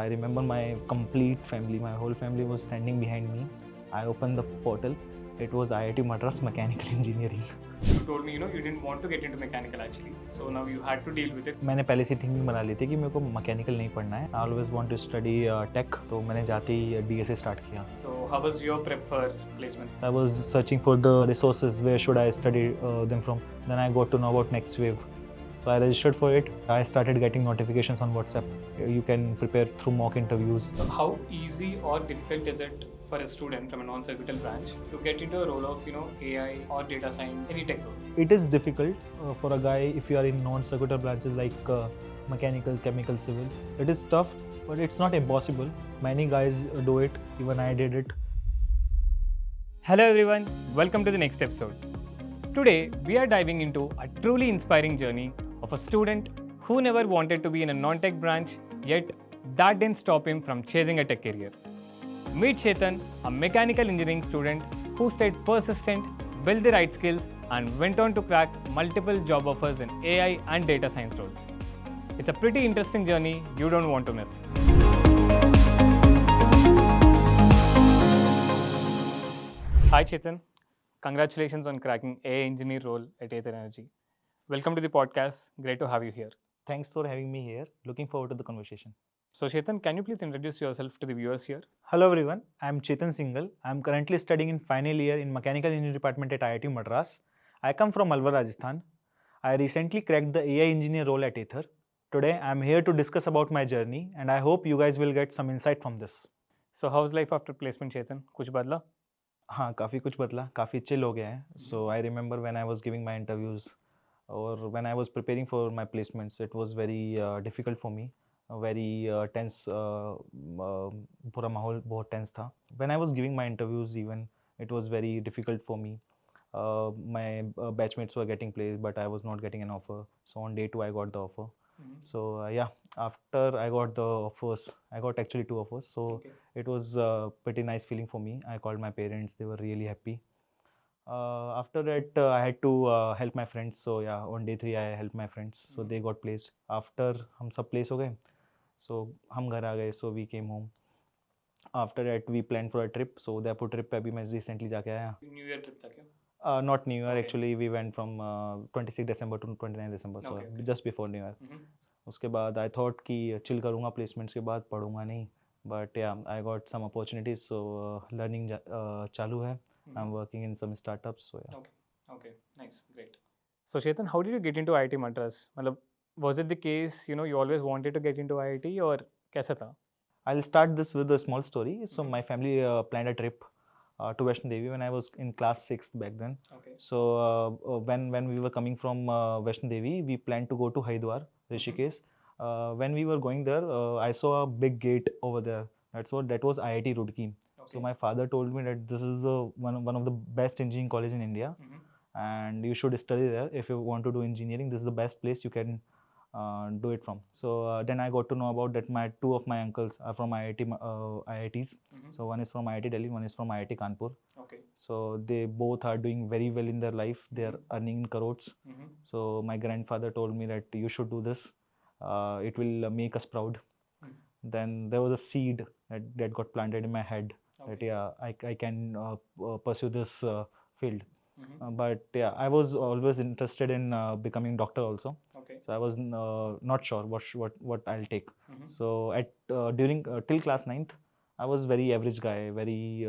I remember my complete family, my whole family was standing behind me. I opened the portal. It was IIT Madras Mechanical Engineering. You told me, you didn't want to get into mechanical actually. So now you had to deal with it. मैंने पहले से thinking बना ली थी कि मेरे को mechanical नहीं पढ़ना है. I always want to study tech. तो मैंने जाते ही DSA स्टार्ट किया. So how was your prep for placements? I was searching for the resources. Where should I study them from? Then I got to know about Next Wave. So I registered for it. I started getting notifications on WhatsApp. You can prepare through mock interviews. So how easy or difficult is it for a student from a non-circuital branch to get into a role of AI or data science, any tech role? It is difficult for a guy if you are in non-circuital branches like mechanical, chemical, civil. It is tough, but it's not impossible. Many guys do it. Even I did it. Hello everyone, welcome to the next episode. Today we are diving into a truly inspiring journey of a student who never wanted to be in a non-tech branch, yet that didn't stop him from chasing a tech career. Meet Chetan, a mechanical engineering student who stayed persistent, built the right skills, and went on to crack multiple job offers in AI and data science roles. It's a pretty interesting journey you don't want to miss. Hi Chetan, congratulations on cracking AI engineer role at Ather Energy. Welcome to the podcast. Great to have you here. Thanks for having me here. Looking forward to the conversation. So Chetan, can you please introduce yourself to the viewers here? Hello everyone. I'm Chetan Singhal. I'm currently studying in final year in Mechanical Engineering Department at IIT Madras. I come from Alwar, Rajasthan. I recently cracked the AI engineer role at Ather. Today I'm here to discuss about my journey and I hope you guys will get some insight from this. So how's life after placement, Chetan? कुछ बदला? हाँ, काफ़ी कुछ बदला, काफ़ी chill हो गया है. So I remember when I was giving my interviews or when I was preparing for my placements, it was very difficult for me. Very tense, पूरा माहौल बहुत tense था. When I was giving my interviews even, it was very difficult for me. My batchmates were getting placed, but I was not getting an offer. So on day 2, I got the offer. So yeah, after I got the offers, I got actually 2 offers. So it was a pretty nice feeling for me. I called my parents. They were really happy. After that, I had to help my friends. So yeah, on day 3, I helped my friends. So they got placed. After हम सब place हो गए, so हम घर आ गए. So we came home. After that, we planned for a trip. So Udaipur trip पे अभी मैं recently जाके आया. New Year trip था क्या? Not New Year actually. We went from 26 December to 29 December. So just before New Year. उसके बाद I thought कि chill करूँगा placements के बाद पढ़ूँगा नहीं. But yeah, I got some opportunities. So learning चालू है. I'm working in some startups. So yeah. Okay, nice, great. So Chetan, how did you get into IIT Madras? मतलब was it the case you always wanted to get into IIT or कैसा था? I'll start this with a small story. So my family planned a trip to Vaishno Devi when I was in class 6th back then. Okay. So when we were coming from Vaishno Devi, we planned to go to Haridwar, Rishikesh. When we were going there, I saw a big gate over there. That was IIT Roorkee. Okay. So my father told me that this is one of the best engineering college in India, and you should study there if you want to do engineering. This is the best place you can do it from. So then I got to know about that 2 of my uncles are from IITs. So one is from IIT Delhi, one is from IIT Kanpur. Okay. So they both are doing very well in their life. They are earning in crores. So my grandfather told me that you should do this. It will make us proud. Then there was a seed that got planted in my head. That yeah, I can pursue this field. But yeah, I was always interested in becoming doctor also. Okay. So I was not sure what I'll take. So at during till class 9th, I was very average guy, very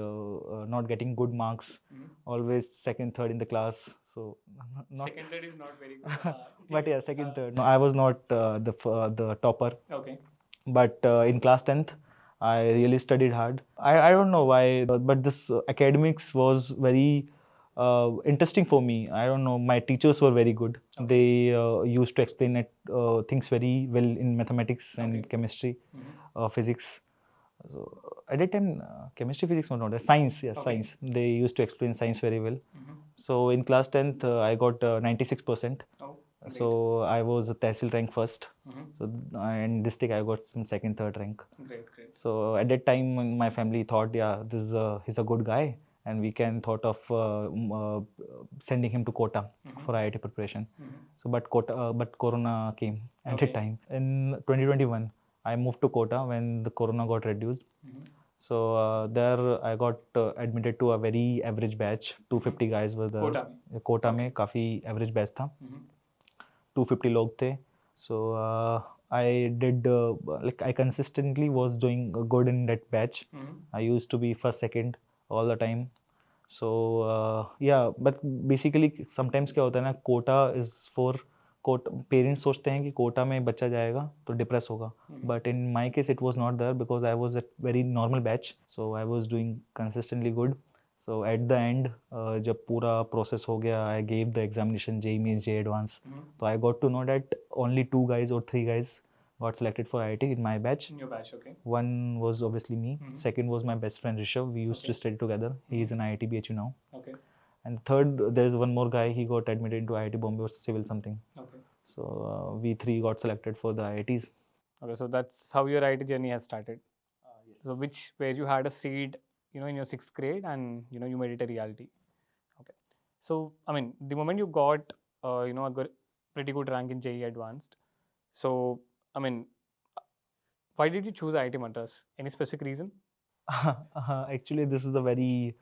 not getting good marks. Always second, third in the class. So not second, third is not very good. but yeah, second, third. No, I was not the topper. Okay. But in class 10th, I really studied hard. I don't know why, but this academics was very interesting for me. I don't know. My teachers were very good. Okay. They used to explain things very well in mathematics and chemistry, physics. So at that time, chemistry, physics were not there. Science, yes, science. They used to explain science very well. So in class 10th, I got 96%. So I was a Tehsil rank first. So in district I got some second, third rank. Great. So at that time my family thought, yeah, he's a good guy, and we can thought of sending him to Kota for IIT preparation. So but Corona came at that time. In 2021, I moved to Kota when the corona got reduced. So there I got admitted to a very average batch. 250 guys were there. Kota में Kota Okay. में काफ़ी average batch था. 250 लोग थे. So I did like I consistently was doing good in that batch. I used to be first, second all the time. So yeah, but basically sometimes क्या होता है ना, Kota is for Kota, parents सोचते हैं कि कोटा में बच्चा जाएगा तो डिप्रेस होगा, but in my case it was not there because I was at very normal batch, so I was doing consistently good. So at the end जब पूरा प्रोसेस हो गया, I gave the examination, J means J advance, तो I got to know that only 2 guys or 3 guys got selected for IIT in my batch. In your batch, okay. One was obviously me. Second was my best friend Rishabh. We used to Okay. study together. He is in IIT BHU now. Okay. And third, there's one more guy. He got admitted into IIT Bombay or civil something. Okay. So we 3 got selected for the IITs. Okay, so that's how your IT journey has started. Yes. So where you had a seed, in your 6th grade, and you made it a reality. Okay. So I mean, the moment you got a pretty good rank in JEE Advanced, so I mean, why did you choose IIT Madras? Any specific reason? Actually, this is a very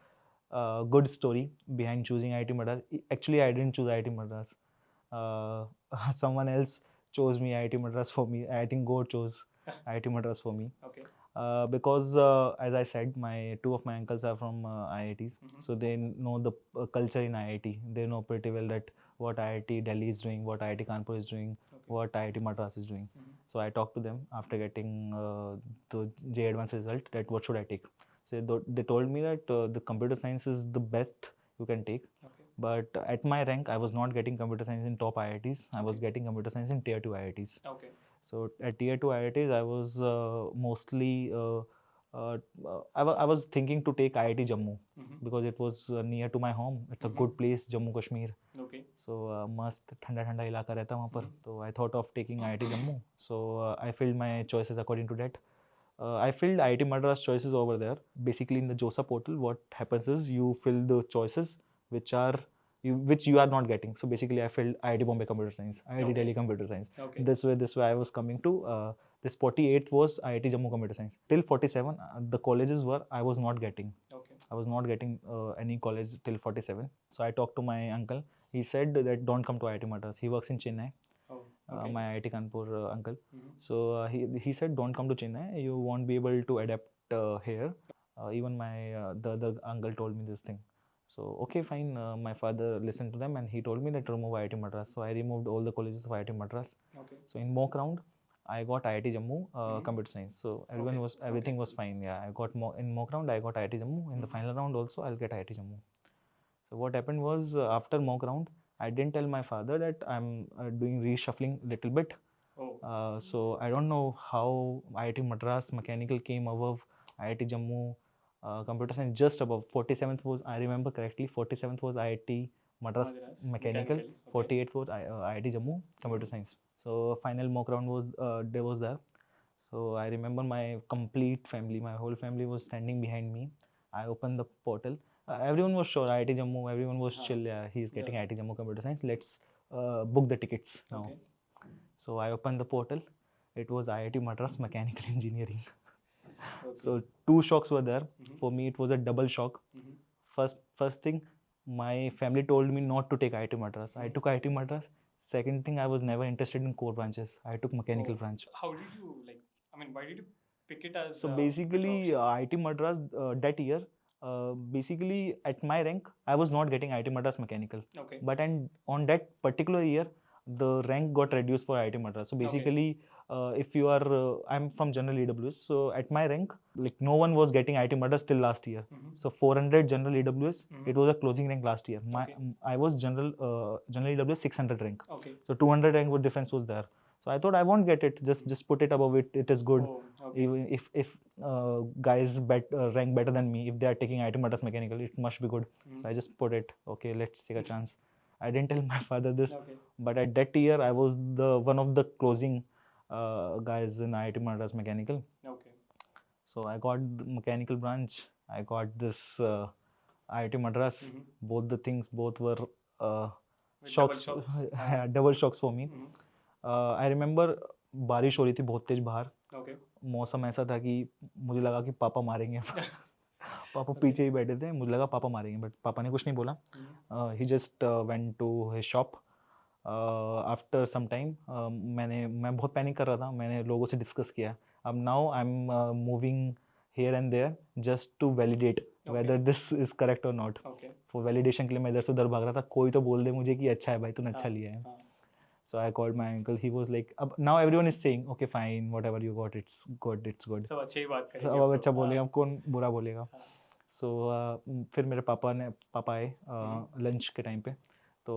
good story behind choosing IIT Madras. Actually, I didn't choose IIT Madras. Uh, someone else chose me IIT Madras for me. I think Go chose IIT Madras for me. Okay. Because as I said, my 2 of my uncles are from IITs, so they know the culture in IIT. They know pretty well that what IIT Delhi is doing, what IIT Kanpur is doing, what IIT Madras is doing. So I talked to them after getting the J Advanced result that what should I take. So they told me that the computer science is the best you can take. Okay. But at my rank, I was not getting computer science in top IITs. I was getting computer science in tier 2 IITs. Okay. So at tier 2 IITs, I was mostly I was thinking to take IIT Jammu because it was near to my home. It's a good place, Jammu Kashmir. Okay. So मस्त ठंडा ठंडा इलाका रहता है वहाँ पर. तो I thought of taking IIT Jammu. So I filled my choices according to that. I filled IIT Madras choices over there. Basically, in the JOSA portal, what happens is you fill the choices which you are not getting. So basically, I filled IIT Bombay Computer Science, IIT Okay. Delhi Computer Science. Okay. This way I was coming to. This 48th was IIT Jammu Computer Science. Till 47, the colleges were I was not getting. Okay. I was not getting any college till 47. So I talked to my uncle. He said that don't come to IIT Madras. He works in Chennai. Oh. Okay. My IIT Kanpur uncle. So he said don't come to Chennai. You won't be able to adapt here. Even my the other uncle told me this thing. So okay, fine. My father listened to them and he told me that remove IIT Madras. So I removed all the colleges of IIT Madras. Okay. So in mock round, I got IIT Jammu computer science. So everything was fine. Yeah, I got in mock round I got IIT Jammu. In the final round also I'll get IIT Jammu. So what happened was after mock round, I didn't tell my father that I'm doing reshuffling little bit. Oh. So I don't know how IIT Madras mechanical came above IIT Jammu computer science, just above. 47th was, I remember correctly, 47th was IIT Madras mechanical. Okay. 48th was IIT Jammu computer science. So final mock round was there. So I remember my complete family, my whole family was standing behind me. I opened the portal. Everyone was sure IIT Jammu. Everyone was chill. Yeah, he's getting IIT Jammu computer science. Let's book the tickets now. Okay. So I opened the portal. It was IIT Madras mechanical engineering. Okay. So 2 shocks were there. For me, it was a double shock. First thing, my family told me not to take IIT Madras. I took IIT Madras. Second thing, I was never interested in core branches. I took mechanical branch. How did you why did you pick it as So basically, IIT Madras that year, basically at my rank, I was not getting IIT Madras mechanical. Okay. But on that particular year, the rank got reduced for IIT Madras. So basically, if you are, I'm from general EWS. So at my rank, like no one was getting IIT Madras till last year. So 400 general EWS, it was a closing rank last year. I was general EWS 600 rank. Okay. So 200 rank difference was there. So I thought I won't get it. Just put it above it. It is good. Oh, okay. Even if guys rank better than me, if they are taking IIT Madras mechanical, it must be good. So I just put it. Okay, let's take a chance. I didn't tell my father this, Okay. but at that year I was the one of the closing guys in IIT Madras mechanical. Okay. So I got the mechanical branch. I got this IIT Madras. Both the things, both were shocks, double shocks. double shocks for me. I remember बारिश हो रही थी बहुत तेज बाहर. Okay. मौसम ऐसा था कि मुझे लगा कि पापा मारेंगे पापा पीछे ही बैठे थे, मुझे लगा पापा मारेंगे, बट पापा ने कुछ नहीं बोला. He just went to his shop. After some time मैं बहुत पैनिक कर रहा था. मैंने लोगों से डिस्कस किया. अब now I am moving here and there just to validate whether this is correct or not. For validation के लिए मैं इधर से उधर भाग रहा था. कोई तो बोल दे मुझे कि अच्छा है भाई, तूने अच्छा लिया है. So I called my uncle. He was like, अब now everyone is saying, okay fine, whatever you got, it's good, it's good. सब अच्छी ही बात सब करेंगे अब अब अच्छा तो. बोलेगा, अब कौन बुरा बोलेगा. सो फिर मेरे पापा आए लंच के टाइम पे. तो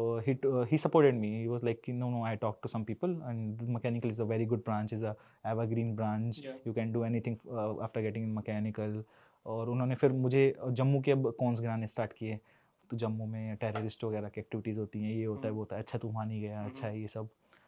he supported me. He was like, no, I talked to some people and mechanical is a very good branch, is a evergreen branch. Yeah. You can do anything after getting in mechanical. और उन्होंने फिर मुझे जम्मू के अब cons गिराने start किए. तो जम्मू में टेररिस्ट वगैरह की एक्टिविटीज़ होती हैं, ये होता है वो होता है. अच्छा तू वहाँ नहीं गया, अच्छा है ये सब.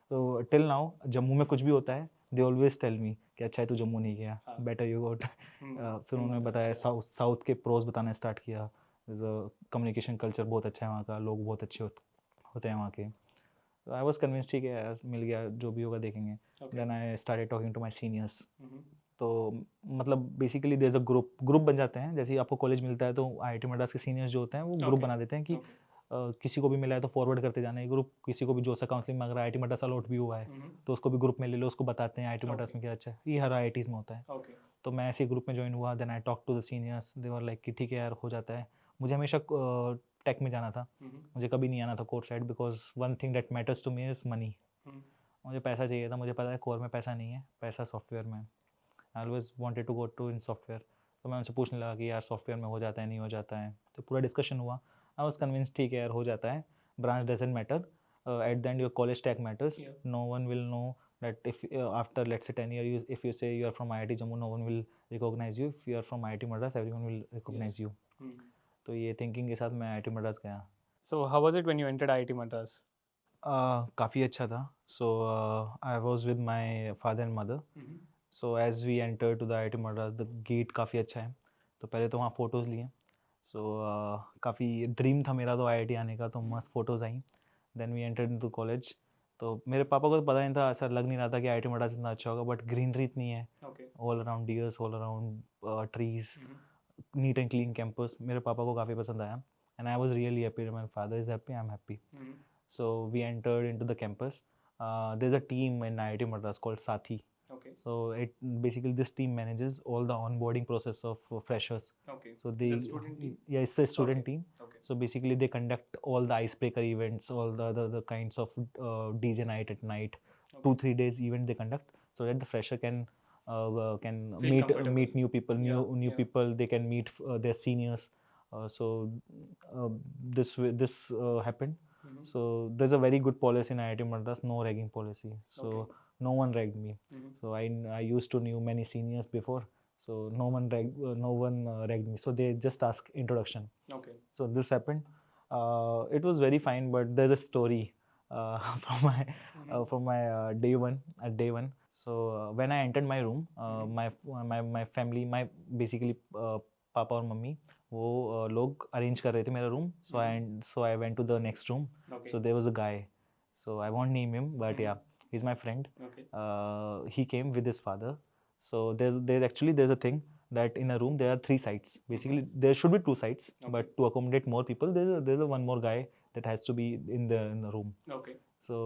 तो टिल नाउ जम्मू में कुछ भी होता है, दे ऑलवेज टेल मी कि अच्छा है तू जम्मू नहीं गया, बेटर यू गोट. फिर उन्होंने बताया, साउथ के प्रोज बताना स्टार्ट किया. कम्युनिकेशन कल्चर बहुत अच्छा है वहाँ का, लोग बहुत अच्छे होते हैं वहाँ के. तो आई वॉज कन्विंस, ठीक है यार, मिल गया, जो भी होगा देखेंगे. Then I started talking to my seniors. तो मतलब basically there is a group बन जाते हैं. जैसे ही आपको कॉलेज मिलता है तो IIT मद्रास के सीनियर्स जो होते हैं वो ग्रुप बना देते हैं कि किसी को भी मिला है तो फॉरवर्ड करते जाना है ग्रुप. किसी को भी जो सा काउंसलिंग मांग रहा है, IIT मद्रास अलॉट भी हुआ है तो उसको भी ग्रुप में ले लो, उसको बताते हैं IIT मद्रास में क्या अच्छा है. ये हर IITs में होता है. तो मैं ऐसे ग्रुप में ज्वाइन हुआ. Then I talk to the seniors. They were like कि ठीक है यार, हो जाता है. मुझे हमेशा टेक में जाना था. मुझे कभी नहीं आना था core side, because one thing that matters to me is money. मुझे पैसा चाहिए था. मुझे पता है कोर में पैसा नहीं है, पैसा सॉफ्टवेयर में. I always wanted to go to in software. तो मैं उनसे पूछने लगा कि यार सॉफ्टवेयर में हो जाता है, नहीं हो जाता है. तो पूरा डिस्कशन हुआ. आई वॉज कन्विंस, ठीक है यार, हो जाता है. Branch doesn't matter. At the end your college tag matters. No one will know that if after let's say 10 years, if you say you are from IIT Jammu, no one will recognize you. If you are from IIT Madras, everyone will recognize you. तो ये thinking के साथ मैं IIT Madras गया. So how was it when you entered IIT Madras? काफ़ी अच्छा था. So I was with my father and mother. So as we enter to the IIT Madras, the gate काफ़ी अच्छा है. तो पहले तो वहाँ फ़ोटोज़ लिए. सो काफ़ी ड्रीम था मेरा तो IIT आने का, तो मस्त फ़ोटोज़ आई. Then we entered into college. तो मेरे पापा को तो पता नहीं था, ऐसा लग नहीं रहा था कि IIT मद्रास इतना अच्छा होगा. बट ग्रीनरी इतनी है, all around dears, all around trees, neat and clean campus. मेरे पापा को काफ़ी पसंद आया. And I was really happy. My father is happy, I am happy. So we entered into the campus. There's a team in IIT Madras called Sathi. So it basically, this team manages all the onboarding process of freshers. So they, The student team? Yeah, it's a student team. So basically they conduct all the icebreaker events, all the kinds of DJ night at night. 2-3 days event they conduct so that the fresher can meet new people, new people. They can meet their seniors. So this happened. So there's a very good policy in IIT Madras, no ragging policy. So no one ragged me. So I used to knew many seniors before. So no one ragged me. So they just ask introduction. So this happened. It was very fine, but there's a story from my day one. So when I entered my room, my family, my basically पापा और mummy वो लोग arrange कर रहे थे मेरा room. So I went to the next room. So there was a guy. So I won't name him, but yeah, he is my friend. He came with his father. So there's a thing that in a room there are 3 sides. Basically there should be 2 sides, but to accommodate more people, there's a one more guy that has to be in the room. So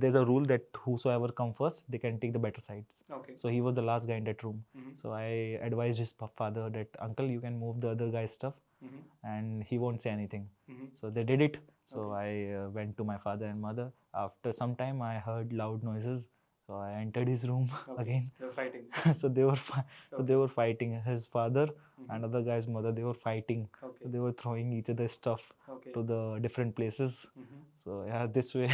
there's a rule that whosoever come first, they can take the better sides. So he was the last guy in that room. So I advised his father that, uncle, you can move the other guy's stuff and he won't say anything. So they did it. So I went to my father and mother. After some time I heard loud noises. So I entered his room again. They were fighting. So they were fighting. His father and other guy's mother, they were fighting. So they were throwing each other's stuff to the different places. So yeah, this way.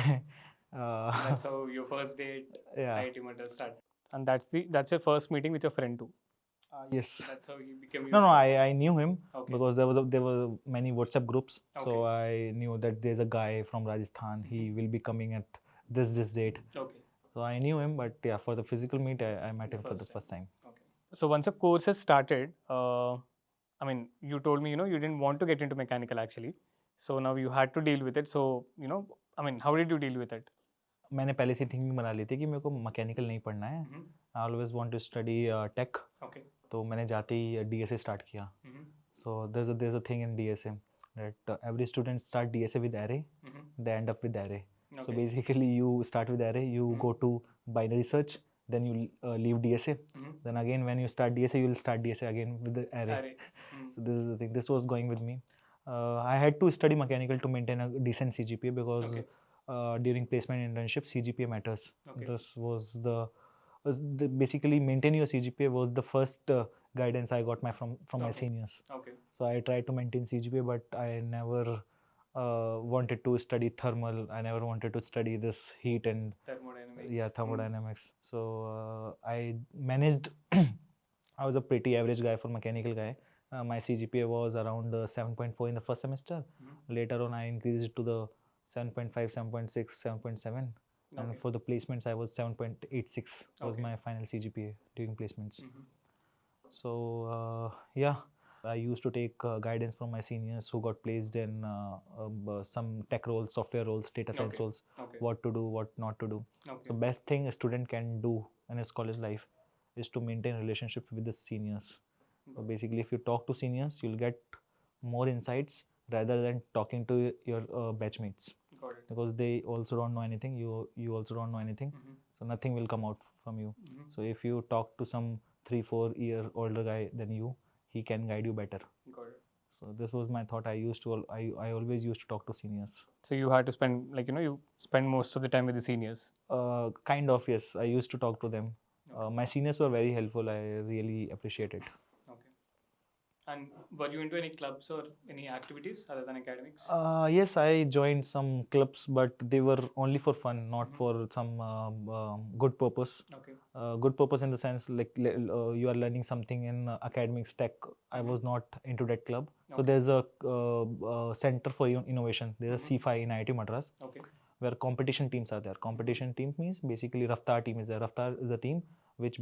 That's how your first day at Yeah. IIT Madras started. And that's your first meeting with your friend too. Yes. That's how he became No, your I knew him because there were many WhatsApp groups. So I knew that there's a guy from Rajasthan. He will be coming at this date. So I knew him, but yeah, for the physical meet, I met him for the first time. So once your course has started, I mean, you told me, you didn't want to get into mechanical actually. So now you had to deal with it. So, I mean, how did you deal with it? मैंने पहले से thinking बना ली थी कि मेरे को mechanical नहीं पढ़ना है. I always want to study tech. Okay. तो मैंने जाते ही डीएसए स्टार्ट किया. So there's a thing in DSA that every student start DSA with array, they end up with array. So Okay. basically you start with array, you go to binary search, then you leave DSA. Then again when you start DSA, you will start DSA again with the array. Array. So this is the thing. This was going with me. I had to study mechanical to maintain a decent CGPA because Okay. during placement internship, CGPA matters. Okay. This was the basically maintain your CGPA was the first guidance I got from my Okay. seniors. Okay. So I tried to maintain CGPA, but I never wanted to study thermal. I never wanted to study this heat and Thermodynamics. thermodynamics. So I managed. I was a pretty average guy for mechanical guy. My CGPA was around 7.4 in the first semester. Later on, I increased it to the 7.5, 7.6, 7.7. And Okay. for the placements, I was 7.86 was Okay. my final CGPA during placements. So yeah, I used to take guidance from my seniors who got placed in some tech roles, software roles, data science Okay. roles, Okay. what to do, what not to do. Okay. So best thing a student can do in his college life is to maintain relationship with the seniors. So basically, if you talk to seniors, you'll get more insights rather than talking to your batchmates. Got it. Because they also don't know anything, you also don't know anything. So nothing will come out from you. So if you talk to some 3-4 year older guy than you, he can guide you better. Got it. So this was my thought. I always used to talk to seniors. So you had to spend, like, you spend most of the time with the seniors. Kind of, yes. I used to talk to them. My seniors were very helpful. I really appreciate it. Okay. And were you into any clubs or any activities other than academics? Yes, I joined some clubs, but they were only for fun, not for some good purpose. Okay. Good purpose in the sense like you are learning something in academics, tech. I was not into that club. So there's a center for innovation. There's a CFI in IIT Madras. Okay. Where competition teams are there. Competition team means basically Raftar team is there. Raftar is a team which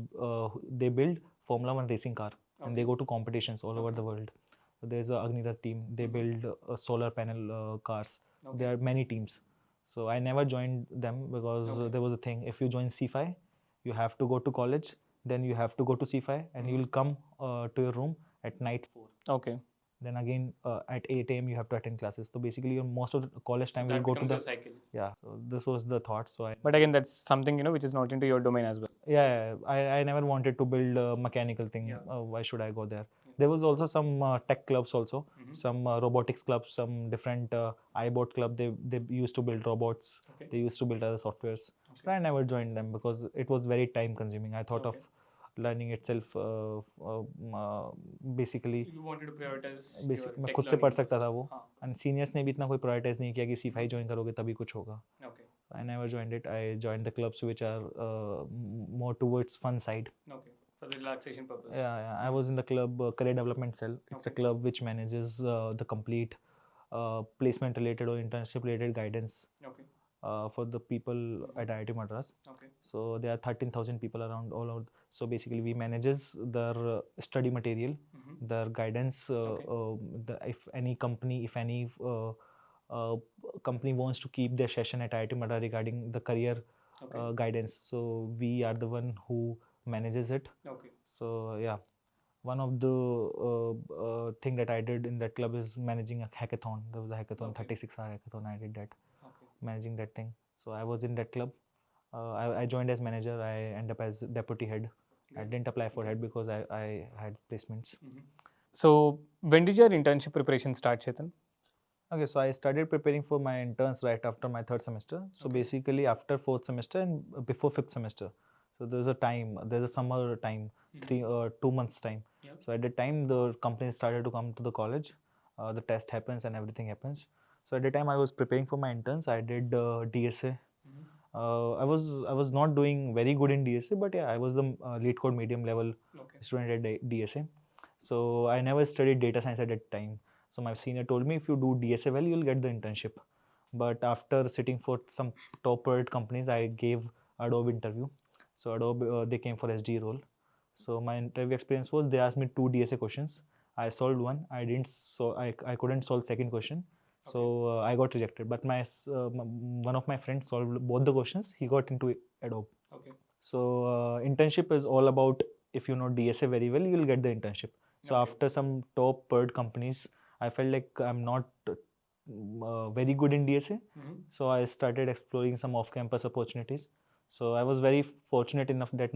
they build Formula One racing car and they go to competitions all over the world. So there's a Agnirat team. They build solar panel cars. There are many teams. So I never joined them because there was a thing. If you join C5, you have to go to college. Then you have to go to C5 and you will come to your room at night 4. Okay. Then again at 8 a.m. you have to attend classes. So basically your most of the college time will go to the cycle. Yeah. So this was the thought. So But again, that's something which is not into your domain as well. I never wanted to build a mechanical thing. Why should I go there? There was also some tech clubs also, some robotics clubs, some different iBot club. They used to build robots. They used to build other softwares. But I never joined them because it was very time consuming. I thought of learning itself basically You wanted to prioritize basic your मैं tech खुद से पढ़ learning सकता first. था वो. And seniors ने भी इतना कोई प्रायोरिटाइज नहीं किया कि C5 ज्वाइन करोगे तभी कुछ होगा. Okay. I never joined it. I joined the clubs which are more towards fun side. Okay. For the relaxation purpose. Yeah. I was in the club Career Development Cell. It's a club which manages the complete placement related or internship related guidance Okay. for the people at IIT Madras. Okay. So there are 13,000 people around all over. So basically we manages their study material, their guidance. If any company, if any company wants to keep their session at IIT Madras regarding the career guidance, so we are the one who manages it. Okay. So yeah, one of the thing that I did in that club is managing a hackathon. There was a hackathon, 36-hour hackathon. I did that, managing that thing. So I was in that club. I joined as manager. I ended up as deputy head. I didn't apply for head because I had placements. So when did your internship preparation start, Chetan? Okay, so I started preparing for my interns right after my third semester. So basically after fourth semester and before fifth semester. So there's a time, there's a summer time, 2 months time. So at that time the companies started to come to the college. The test happens and everything happens. So at the time I was preparing for my interns. I did DSA. I was not doing very good in DSA, but yeah, I was the lead code medium level student at DSA. So I never studied data science at that time. So my senior told me if you do DSA well, you'll get the internship. But after sitting for some top rated companies, I gave Adobe interview. So Adobe they came for SG role. So my interview experience was they asked me 2 DSA questions. I solved one. I couldn't solve second question. So I got rejected, but one of my friends solved both the questions. He got into Adobe. Okay. So internship is all about, if you know DSA very well, you'll get the internship. So Okay. after some top PERD companies, I felt like I'm not very good in DSA. So I started exploring some off-campus opportunities. So I was very fortunate enough that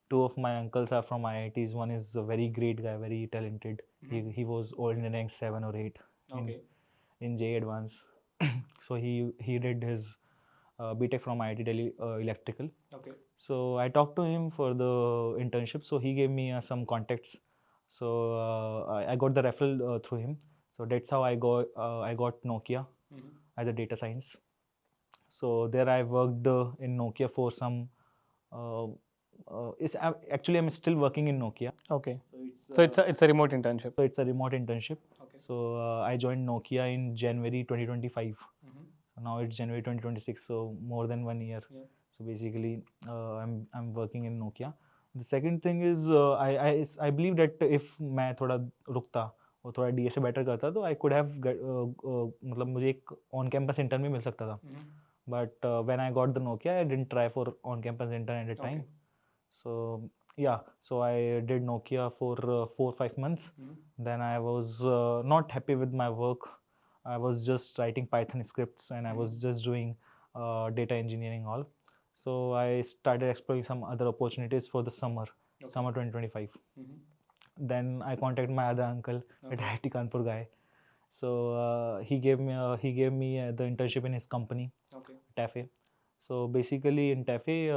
two of my uncles are from IITs. One is a very great guy, very talented. He was old in rank 7 or 8 Okay. in J Advance. So he did his BTech from IIT Delhi Electrical. Okay. So I talked to him for the internship. So he gave me some contacts. So I got the referral through him. So that's how I got Nokia as a data science. So there I worked in Nokia for some. Uh, Actually, I'm still working in Nokia. Okay. So it's a remote internship. So it's a remote internship. Okay. So I joined Nokia in January 2025. Now it's January 2026, so more than 1 year. Yeah. So basically, I'm working in Nokia. The second thing is I believe that if मैं थोड़ा रुकता और थोड़ा DSA better करता तो I could have मतलब मुझे एक on campus intern भी मिल सकता था. But when I got the Nokia, I didn't try for on campus intern at the time. So yeah, so I did Nokia for 4 or 5 months. Then I was not happy with my work. I was just writing Python scripts and I was just doing data engineering all. So I started exploring some other opportunities for the summer 2025. Then I contacted my other uncle at IIT Kanpur guy. So he gave me the internship in his company, TAFE. So basically in TAFE,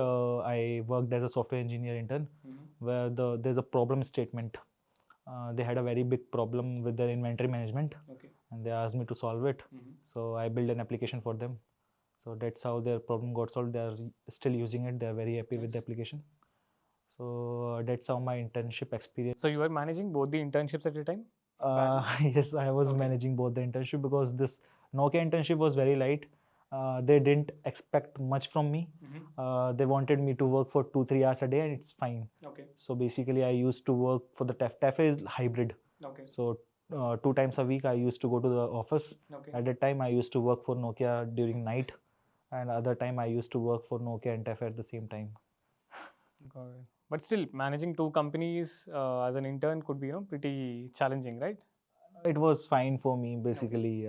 I worked as a software engineer intern, where there's a problem statement. They had a very big problem with their inventory management, and they asked me to solve it. So I built an application for them. So that's how their problem got solved. They are still using it. They are very happy with the application. So that's how my internship experience. So you were managing both the internships at a time? Yes, I was managing both the internship because this Nokia internship was very light. They didn't expect much from me. They wanted me to work for 2-3 hours a day, and it's fine. Okay. So basically, I used to work for the TAFE. TAFE is hybrid. Okay. So 2 times a week, I used to go to the office. Okay. At that time, I used to work for Nokia during night, and other time I used to work for Nokia and TAFE at the same time. Got it. But still, managing two companies as an intern could be, pretty challenging, right? It was fine for me, basically.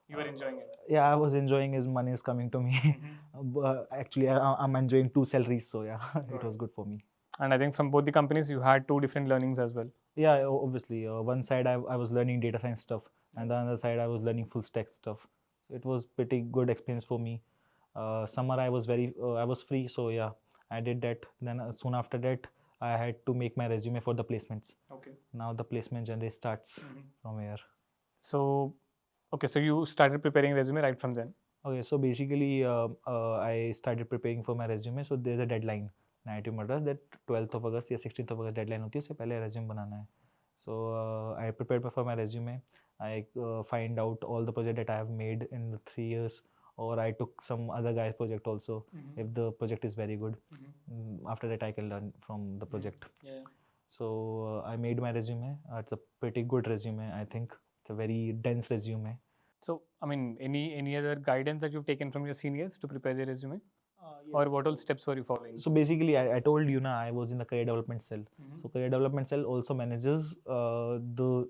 You were enjoying it. Yeah, I was enjoying as money is coming to me. Actually, I'm enjoying two salaries, so yeah, it was good for me. And I think from both the companies, you had two different learnings as well. Yeah, obviously. One side I was learning data science stuff, and the other side I was learning full stack stuff. So it was pretty good experience for me. Summer I was free, so yeah, I did that. Then soon after that, I had to make my resume for the placements. Okay. Now the placement journey starts from here. So, okay, so you started preparing resume right from then. Okay, so basically, I started preparing for my resume. So there's a deadline in IIT Madras that 12th of August या 16th of August deadline होती है, उससे पहले resume बनाना है. So I prepared for my resume. I find out all the project that I have made in the 3 years, or I took some other guy's project also. If the project is very good, after that I can learn from the project. Yeah. So I made my resume. It's a pretty good resume. I think it's a very dense resume. So, I mean, any other guidance that you've taken from your seniors to prepare the resume? Yes. Or what all steps were you following? So basically, I told you I was in the career development cell. So career development cell also manages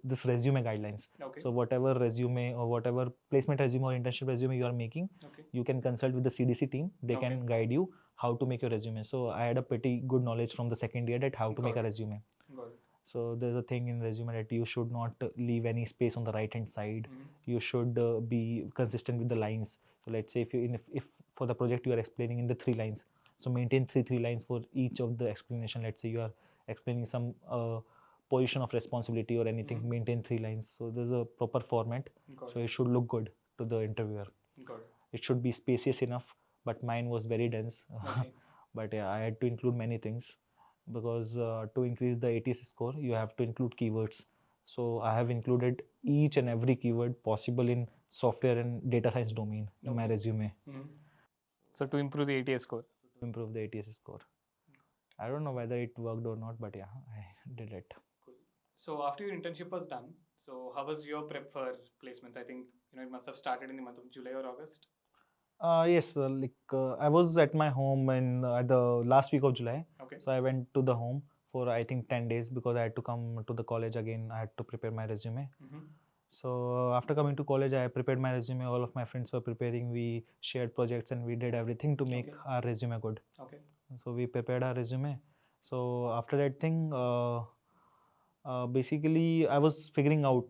this resume guidelines. Okay. So whatever resume or whatever placement resume or internship resume you are making, you can consult with the CDC team. They can guide you how to make your resume. So I had a pretty good knowledge from the second year that how to make a resume. Got it. So there's a thing in resume that you should not leave any space on the right hand side. You should be consistent with the lines. So let's say if for the project you are explaining in the 3 lines, so maintain three lines for each of the explanation. Let's say you are explaining some position of responsibility or anything, maintain 3 lines. So there's a proper format. So it should look good to the interviewer. Got it. It should be spacious enough, but mine was very dense. Okay. But yeah, I had to include many things because to increase the ATS score, you have to include keywords. So I have included each and every keyword possible in software and data science domain in my resume. So to improve the ATS score. To improve the ATS score. I don't know whether it worked or not, but yeah, I did it. Cool. So after your internship was done, so how was your prep for placements? I think It must have started in the month of July or August. Yes, I was at my home in at the last week of July. Okay. So I went to the home for I think 10 days because I had to come to the college again. I had to prepare my resume. So after coming to college, I prepared my resume. All of my friends were preparing. We shared projects and we did everything to make our resume good. Okay. So we prepared our resume. So after that thing, basically I was figuring out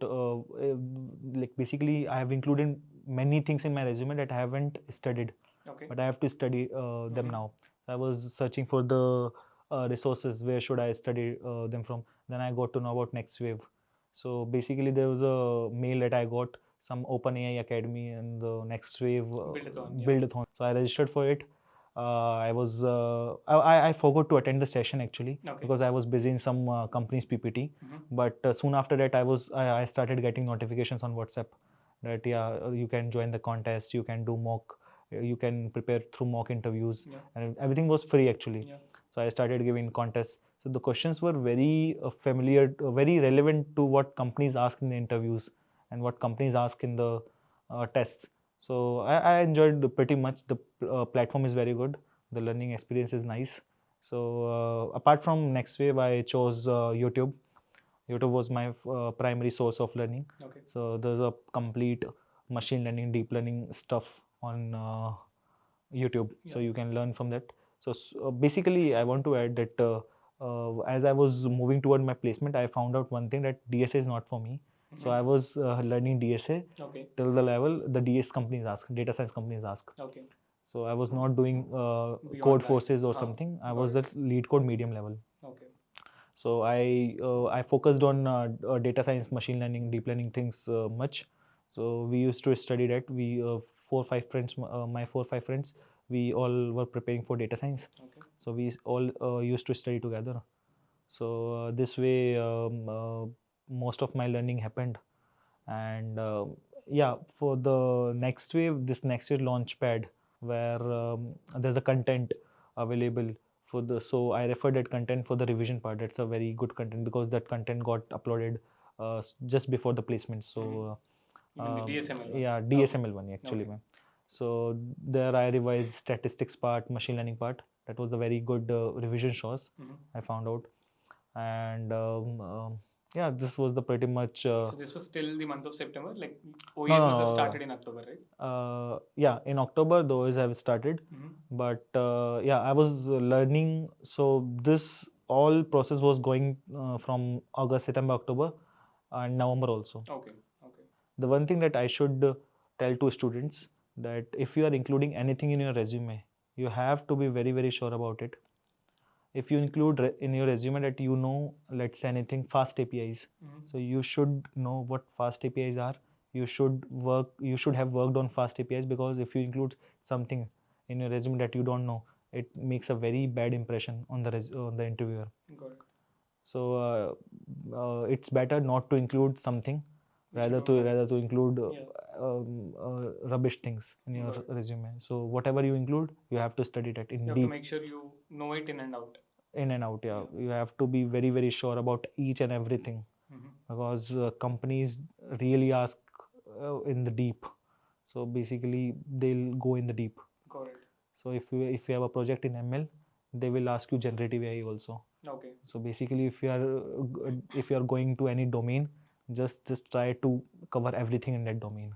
basically I have included many things in my resume that I haven't studied. Okay. But I have to study them now. I was searching for the resources. Where should I study them from? Then I got to know about Next Wave. So basically there was a mail that I got, some OpenAI Academy and the Next Wave Buildathon. So I registered for it. I forgot to attend the session actually because I was busy in some company's PPT. But soon after that, I started getting notifications on WhatsApp that you can join the contest, you can do mock, you can prepare through mock interviews, and everything was free actually. So I started giving contests. So the questions were very familiar, very relevant to what companies ask in the interviews and what companies ask in the tests. So I enjoyed pretty much. The platform is very good. The learning experience is nice. So apart from Next Wave, I chose YouTube. YouTube was my primary source of learning. Okay. So there's a complete machine learning, deep learning stuff on YouTube. So you can learn from that. So basically, I want to add that as I was moving toward my placement, I found out one thing, that DSA is not for me. So I was learning DSA till the level the DS companies ask, data science companies ask. Okay. So I was not doing code forces or something. I was at lead code medium level. Okay. So I focused on data science, machine learning, deep learning things much. So we used to study that. We 4 5 friends, my 4 5 friends, we all were preparing for data science. Okay. So we all used to study together. So this way, most of my learning happened. And yeah, for the next wave, this next wave Launchpad, where there's a content available for the. So I referred that content for the revision part. That's a very good content because that content got uploaded just before the placement. So Even the DSML one. yeah, DSML one actually. Okay. So there I revised statistics part, machine learning part. That was a very good revision source. I found out. And yeah, this was the pretty much. So this was still the month of September. Like OES must have started in October, right? Yeah, in October those have started. But yeah, I was learning. So this all process was going from August, September, October, and November also. Okay. Okay. The one thing that I should tell to students, that if you are including anything in your resume, you have to be very very sure about it. If you include in your resume that let's say anything fast APIs, so you should know what fast APIs are. You should have worked on fast APIs, because if you include something in your resume that you don't know, it makes a very bad impression on the interviewer. Got it. So it's better not to include something, rather to include rubbish things in your resume. So whatever you include, you have to study that in You have deep. to make sure you know it in and out. In and out, yeah. You have to be very very sure about each and everything, because companies really ask in the deep. So basically they'll go in the deep. Got it. So if you have a project in ML, they will ask you generative AI also. Okay. So basically if you are going to any domain, just try to cover everything in that domain.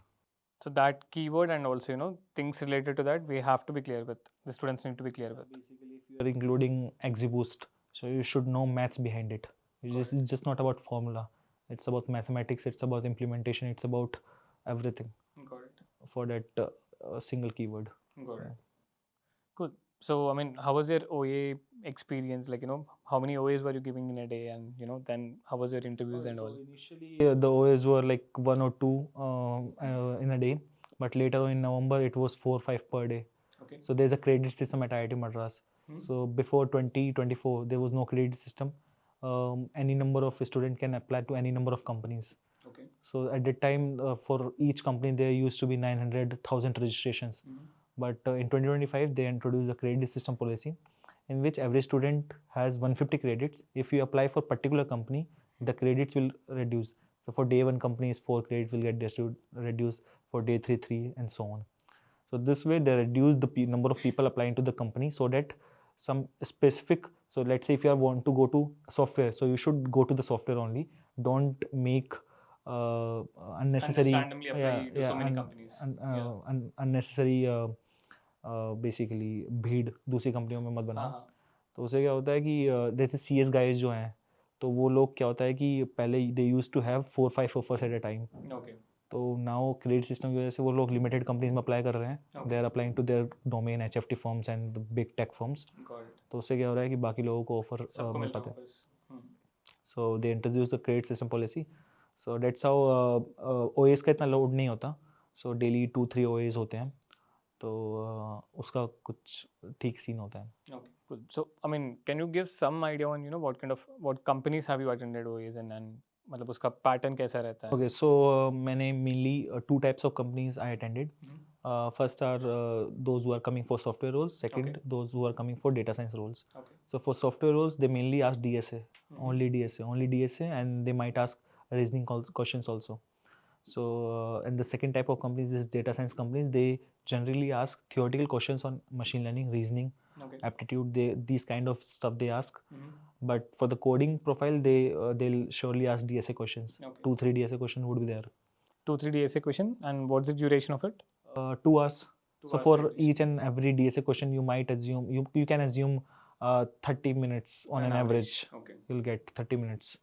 So that keyword and also things related to that we have to be clear with. The students need to be clear with. Basically, if you are including XGBoost, so you should know maths behind it. It's just not about formula. It's about mathematics. It's about implementation. It's about everything. Got it. For that single keyword. Got it. Cool. So I mean, how was your OA experience? Like how many OAs were you giving in a day, and then how was your interviews and all? Initially, the OAs were like 1 or 2 in a day, but later in November it was 4 5 per day. Okay. So there's a credit system at IIT Madras. So before 2024, there was no credit system. Any number of student can apply to any number of companies. Okay. So at that time, for each company, there used to be 900,000 registrations. But in 2025, they introduced a credit system policy, in which every student has 150 credits. If you apply for particular company, the credits will reduce. So for day one companies, 4 credits will get reduced. for day 3, and so on. So this way they reduce the number of people applying to the company, so that some specific, so let's say if you want to go to software, so you should go to the software only. Don't make unnecessary, randomly apply to so many companies. unnecessary basically भीड़ दूसरी कंपनियों में मत बनाओ. तो उससे क्या होता है कि जैसे सी एस गाइज जो हैं, तो वो लोग क्या होता है कि पहले they used to have 4-5 offers at a time. तो नाउ क्रेडिट सिस्टम की वजह से वो लोग लिमिटेड कंपनीज में अप्लाई कर रहे हैं. They are applying to their domain H F T firms and big tech firms. तो उससे क्या हो रहा है कि बाकी लोगों को ऑफर मिल पाता है. So they introduce the credit system policy. So that's how O S का इतना लोड नहीं होता. सो डेली 2-3 ओ एस होते हैं. तो उसका कुछ ठीक सीन होता है. Okay, cool. So, I mean, can you give some idea on what companies have you attended OAs in, and मतलब उसका pattern कैसा रहता है? Okay, so मैंने mainly 2 types of companies I attended. First are those who are coming for software roles. Second, those who are coming for data science roles. So for software roles, they mainly ask DSA, only DSA, and they might ask reasoning questions also. So and the second type of companies is data science companies. They generally ask theoretical questions on machine learning, reasoning, aptitude. These kind of stuff they ask. But for the coding profile, they'll surely ask DSA questions. 2-3 DSA questions would be there. 2-3 DSA question, and what's the duration of it? 2 hours. So for each and every DSA question, you might assume you can assume 30 minutes on an average. You'll get 30 minutes.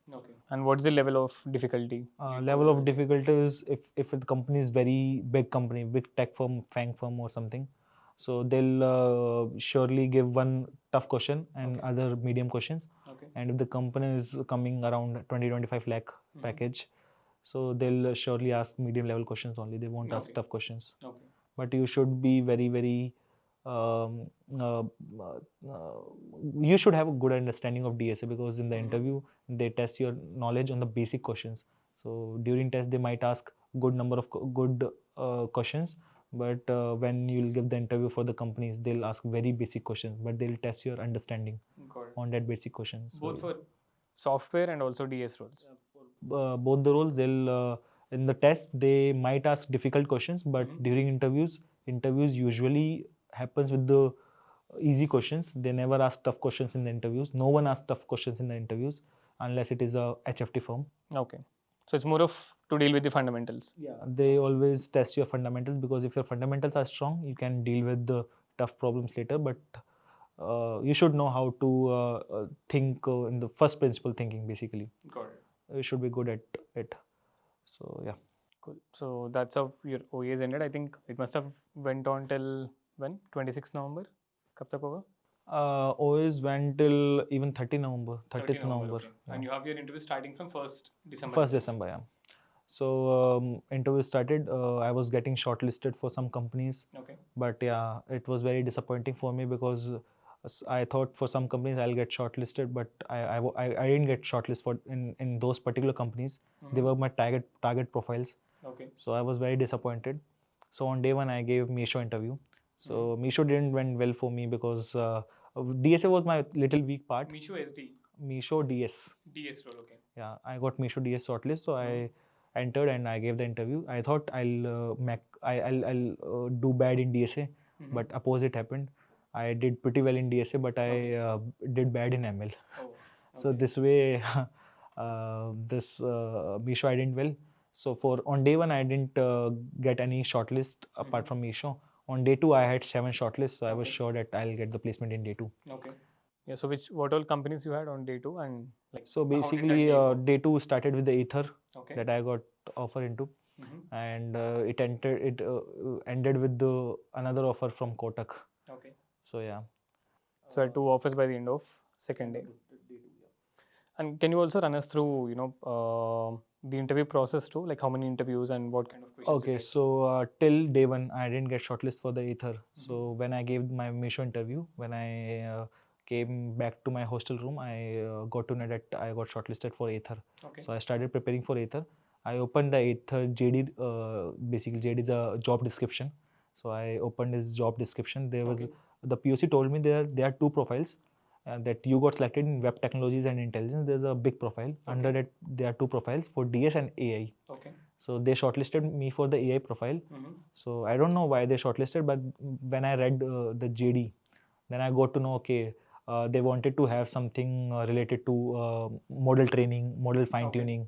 And what's the level of difficulty? Level of difficulty is if the company is very big company, big tech firm, FANG firm or something, so they'll surely give one tough question and other medium questions. And if the company is coming around 20-25 lakh package, so they'll surely ask medium level questions only. They won't ask tough questions. But you should be very um, uh, you should have a good understanding of DSA, because in the interview they test your knowledge on the basic questions. So during test they might ask good number of good questions, but when you'll give the interview for the companies, they'll ask very basic questions, but they'll test your understanding on that basic questions. Both for software and also DS roles. Both the roles, they'll in the test they might ask difficult questions, but during interviews usually happens with the easy questions. They never ask tough questions in the interviews. No one asks tough questions in the interviews unless it is a HFT firm. Okay, so it's more of to deal with the fundamentals. Yeah, they always test your fundamentals, because if your fundamentals are strong, you can deal with the tough problems later. But you should know how to think in the first principle thinking, basically. Got it. You should be good at it. So yeah. Cool. So that's how your OAs ended. I think it must have went on till when? 26 November? कब तक होगा? OAs went till even 30 November, 30th November. Okay. Yeah. And you have your interview starting from 1st December? 1st December, yeah. So interview started. I was getting shortlisted for some companies. Okay. But yeah, it was very disappointing for me, because I thought for some companies I'll get shortlisted, but I didn't get shortlisted for in those particular companies. They were my target profiles. Okay. So I was very disappointed. So on day one I gave Meesho interview. So Meesho didn't went well for me, because DSA was my little weak part. Meesho SD. Meesho DS. DS role, okay. Yeah, I got Meesho DS shortlist, so I entered and I gave the interview. I thought I'll do bad in DSA, but opposite happened. I did pretty well in DSA, but I did bad in ML. Oh, So this way, Meesho I didn't well. So on day one I didn't get any shortlist apart from Meesho. On day two I had 7 shortlists, so I was sure that I'll get the placement in day 2. Okay. Yeah. So what all companies you had on day 2, and like? So basically, day 2 started with the Ather that I got offer into, and it ended with another offer from Kotak. Okay. So yeah. So I had 2 offers by the end of second day. And can you also run us through the interview process too, like how many interviews and what kind of questions? Okay, so till day 1 I didn't get shortlist for the Ather. So when I gave my Meesho interview, when I came back to my hostel room, I got to know that I got shortlisted for Ather. Okay. So I started preparing for Ather. I opened the Ather JD. Basically, JD is a job description. So I opened his job description. There was the POC told me there are 2 profiles. That you got selected in web technologies and intelligence. There's a big profile. Under that there are 2 profiles for DS and AI. Okay. So they shortlisted me for the AI profile. So I don't know why they shortlisted, but when I read the JD, then I got to know, okay, they wanted to have something related to model training, model fine tuning,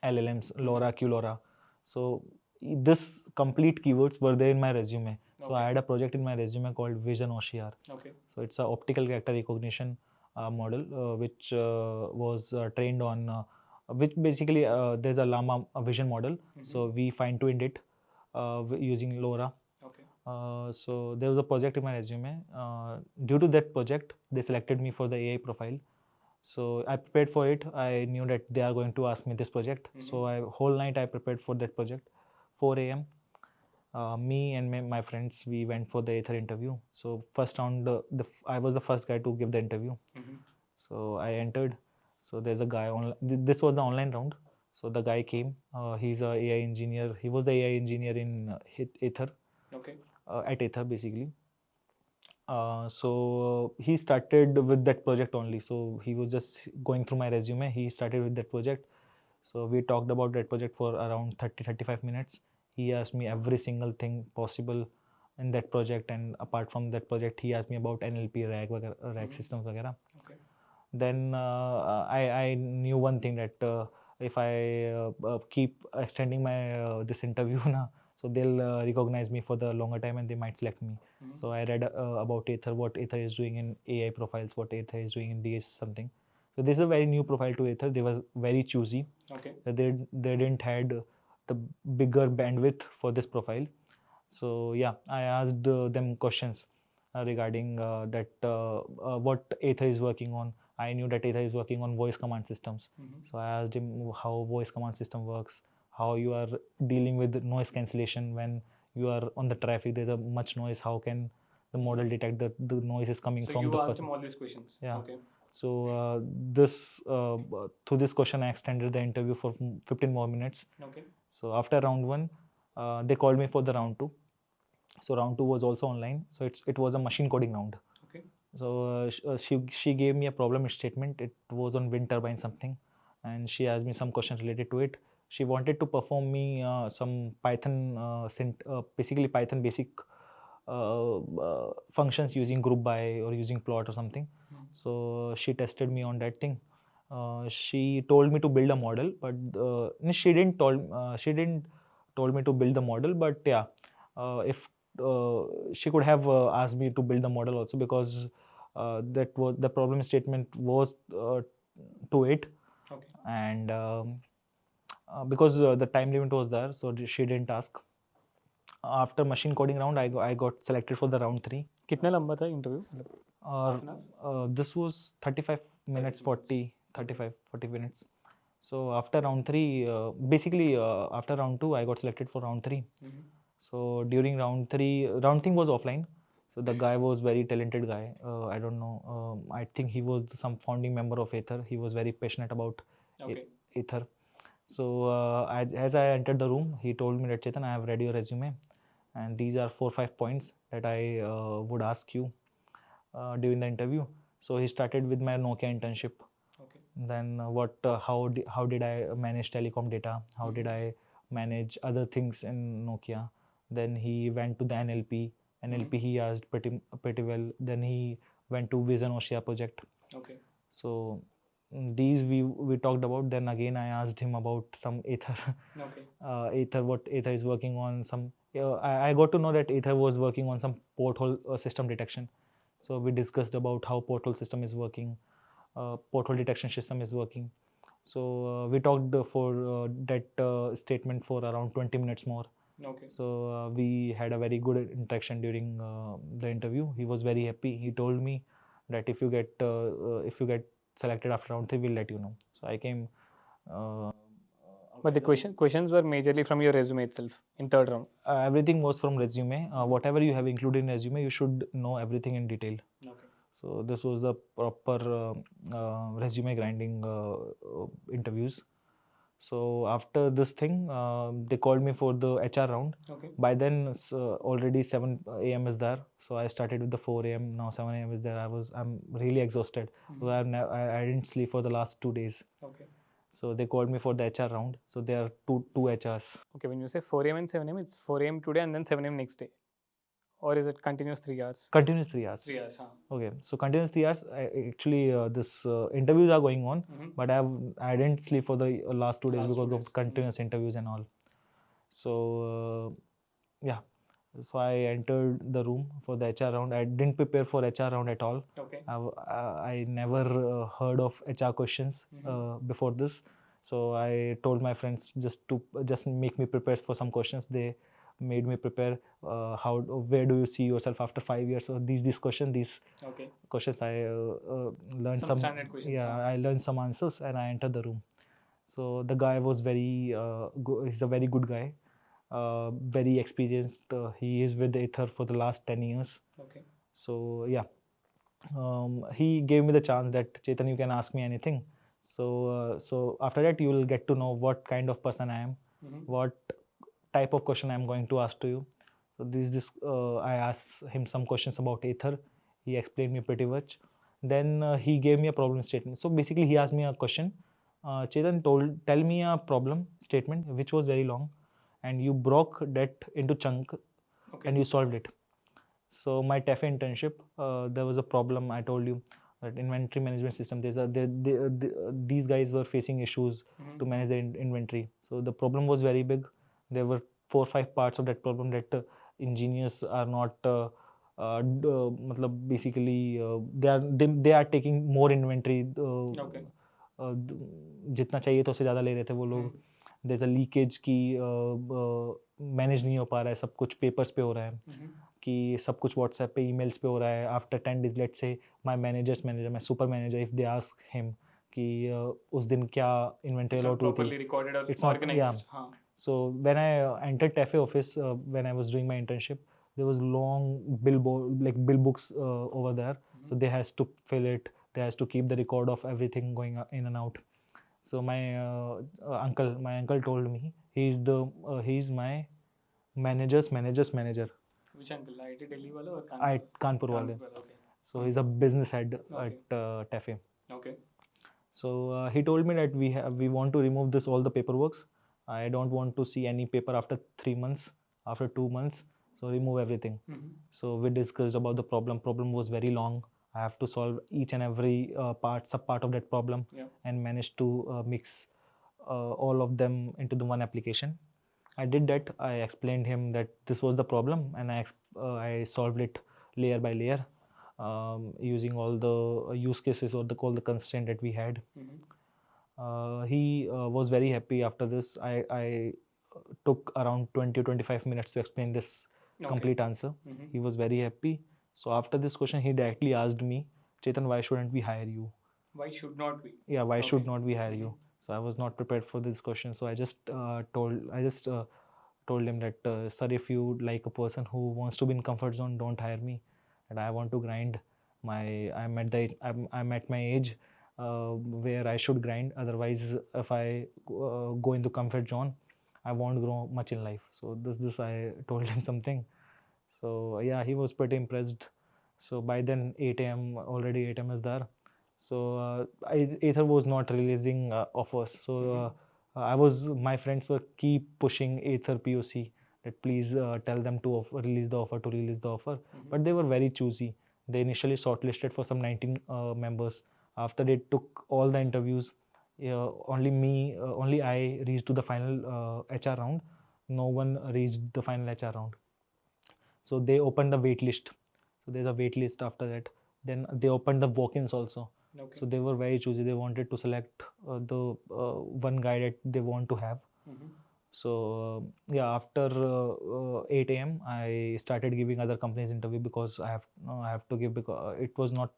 LLMs, LoRa, QLoRa. So this complete keywords were there in my resume. So I had a project in my resume called Vision OCR. So it's a optical character recognition model which was trained on which basically there's a llama a vision model. So we fine tuned it using LoRa. So there was a project in my resume. Due to that project, they selected me for the AI profile. So I prepared for it. I knew that they are going to ask me this project. So I whole night I prepared for that project. 4 a.m. Me and my friends, we went for the Ather interview. So first round, I was the first guy to give the interview. So I entered. So there's a guy on. This was the online round. So the guy came. He's a AI engineer. He was the AI engineer in Ather. At Ather basically. So he started with that project only. So he was just going through my resume. He started with that project. So we talked about that project for around 30-35 minutes. He asked me every single thing possible in that project, and apart from that project, he asked me about NLP, RAG systems, वगैरह. Then I knew one thing that if I keep extending my this interview na, so they'll recognize me for the longer time and they might select me. So I read about Ather, what Ather is doing in AI profiles, what Ather is doing in DS something. So this is a very new profile to Ather. They were very choosy. They didn't had the bigger bandwidth for this profile. So yeah, I asked them questions regarding that what Ather is working on. I knew that Ather is working on voice command systems. So I asked him how voice command system works, how you are dealing with noise cancellation when you are on the traffic. There's a much noise. How can the model detect that the noise is coming from the person? So you asked him all these questions. Yeah. So this to this question, I extended the interview for 15 more minutes. So after round one, they called me for the round two. So round two was also online. So it was a machine coding round. So she gave me a problem statement. It was on wind turbine something, and she asked me some questions related to it. She wanted to perform me some Python, basically Python basic functions using group by or using plot or something. So she tested me on that thing. She told me to build a model, but she didn't told me to build the model. But yeah, if she could have asked me to build the model also, because that was the problem statement was to it. And because the time limit was there, so she didn't ask. After machine coding round, I got selected for the round 3. कितना लंबा था interview? This was 35 minutes, 40 minutes. So after round 3, basically after round 2, I got selected for round 3. So during round 3, round thing was offline. So the guy was very talented guy. I don't know. I think he was some founding member of Ather. He was very passionate about Ather. So as I entered the room, he told me that, Chetan, I have read your resume, and these are 4-5 points that I would ask you during the interview. So he started with my Nokia internship. Then how did I manage telecom data? How did I manage other things in Nokia? Then he went to the NLP. NLP he asked pretty well. Then he went to Vision OCR project. So these we talked about. Then again I asked him about some Ather. Ather, what Ather is working on. Some I got to know that Ather was working on some porthole system detection. So we discussed about how porthole system is working, porthole detection system is working. So we talked for that statement for around 20 minutes more. So we had a very good interaction during the interview. He was very happy. He told me that if you get selected after round 3, we'll let you know. So I came. But the questions were majorly from your resume itself in third round. Everything was from resume. Whatever you have included in resume, you should know everything in detail. So this was the proper resume grinding interviews. So after this thing, they called me for the HR round. By then, already 7 a.m. is there. So I started with the 4 a.m. Now 7 a.m. is there. I'm really exhausted. So I didn't sleep for the last 2 days. So they called me for the HR round. So there are two HRs. Okay, when you say 4 a.m. and 7 a.m., it's 4 a.m. today and then 7 a.m. next day, or is it continuous 3 hours? Continuous 3 hours. 3 hours, huh? Okay, so continuous 3 hours. Actually, this interviews are going on, but I didn't sleep for the last 2 days Last 2 because of days. continuous interviews and all. So yeah, so I entered the room for the HR round. I didn't prepare for HR round at all. Okay. I never heard of HR questions before this. So I told my friends just make me prepare for some questions. They made me prepare where do you see yourself after 5 years, so these Okay. questions I learned Some standard questions, yeah, huh? I learned some answers and I entered the room. So the guy was he's a very good guy, very experienced. He is with Ather for the last 10 years. Okay. So yeah, he gave me the chance that Chetan, you can ask me anything. So after that you will get to know what kind of person I am, what type of question I'm going to ask to you. So I asked him some questions about Ather. He explained me pretty much. Then he gave me a problem statement. So basically he asked me a question. Chetan, tell me a problem statement which was very long, and you broke that into chunk, and you solved it. So my TEFE internship, there was a problem. I told you that inventory management system. These guys were facing issues to manage their inventory. So the problem was very big. There were 4 or 5 parts of that problem that engineers are not. Basically they are taking more inventory. जितना चाहिए था उससे ज़्यादा ले रहे थे वो लोग. There's a leakage की मैनेज नहीं हो पा रहा है, सब कुछ पेपर्स पे हो रहा है, कि सब कुछ व्हाट्सएप पे ईमेल्स पे हो रहा है. After 10 days let's say my my super manager, if they ask him कि उस दिन क्या इन्वेंटरी अलॉट हुई थी, इट्स नॉट. या so when I entered TEFE office, when I was doing my internship, there was long bill books over there. So they has to fill it, they has to keep the record of everything going in and out. So my uncle told me he's my manager's manager. Which uncle? IIT Delhi wala or Kanpur wale. Okay. So he's a business head at TEFE. Okay. So he told me that we want to remove this all the paperworks. I don't want to see any paper after 3 months, after 2 months. So remove everything. So we discussed about the problem. Problem was very long. I have to solve each and every sub part of that problem, and manage to mix all of them into the one application. I did that. I explained him that this was the problem, and I solved it layer by layer, using all the use cases or all the constraint that we had. He was very happy after this. I took around 20 to 25 minutes to explain this complete answer. He was very happy. So after this question, he directly asked me, Chetan, why shouldn't we hire you? Why should not we? Yeah, why should not we hire you? So I was not prepared for this question. So I just told him that, sir, if you like a person who wants to be in comfort zone, don't hire me. And I want to grind. I'm at my age where I should grind. Otherwise, if I go into comfort zone, I won't grow much in life. So this I told him something. So yeah, he was pretty impressed. So by then 8 a.m. already 8 a.m. is there. So Ather was not releasing offers. So my friends were keep pushing Ather POC that please tell them to release the offer. But they were very choosy. They initially shortlisted for some 19 members. After they took all the interviews, only I reached to the final HR round. No one reached the final HR round. So they opened the wait list. So there's a wait list after that. Then they opened the walk-ins also. So they were very choosy. They wanted to select the one guy that they want to have. So yeah, after 8 a.m. I started giving other companies interview because I have to give, because it was not.